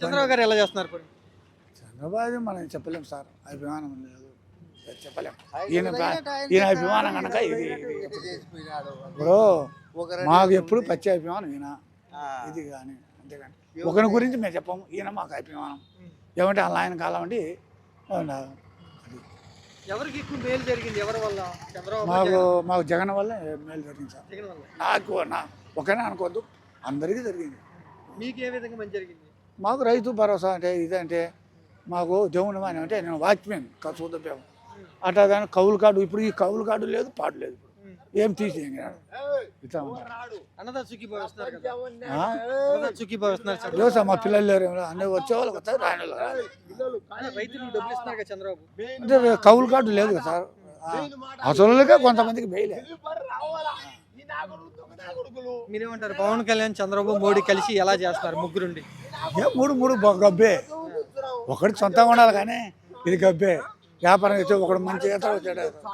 చంద్రబాబు గారు ఎలా చేస్తున్నారు ఇప్పుడు? చంద్రబాబు మనం చెప్పలేం సార్, అభిమానం లేదు చెప్పలేం. ఈయన అభిమానం కనుక ఇది ఇప్పుడు మాకు ఎప్పుడు పచ్చి అభిమానం ఈయన, ఇది కానీ అంతేగాని ఒకరి గురించి మేము చెప్పాము. ఈయన మాకు అభిమానం ఏమంటే అలా ఆయన కాలం అంటే ఎవరికి ఎక్కువ మేలు జరిగింది? ఎవరి వల్ల? చంద్రబాబు మాకు జగన్ వల్ల మేలు జరిగింది సార్. జగన్ వల్ల. నాకు ఒకనే అనుకోవద్దు, అందరికీ జరిగింది. మీకు ఏ విధంగా మంచి జరిగింది? మాకు రైతు భరోసా అంటే ఇదంటే మాకు దేవుని అని అంటే నేను వాచ్మెన్ చూద్దాం అట్లా కానీ కౌలు కార్డు, ఇప్పుడు ఈ కౌలు కార్డు లేదు, పాడు లేదు, ఏం తీసేయండి ఇట్లా అన్నదాత సుఖీభావ ఇస్తున్నారు కదా? అన్నదాత సుఖీభావ ఇస్తున్నారు చంద్రబాబు. లేదు సార్, మా పిల్లలు లేరు, అన్నీ వచ్చేవాళ్ళు వస్తారు, రాని వాళ్ళు రారు. రైతులకు డబ్బులు ఇస్తున్నారు కదా చంద్రబాబు? అంటే కౌలు కార్డు లేదు కదా సార్, అసలుగా కొంతమందికి వేయలే. మీరేమంటారు? పవన్ కళ్యాణ్, చంద్రబాబు, మోడీ కలిసి ఎలా చేస్తున్నారు ముగ్గురుండి? మూడు గబ్బే, ఒకటి సొంతంగా ఉండాలి కానీ ఇది గబ్బే. వ్యాపారం చేస్తే ఒకడు మంచిగా వచ్చాడు.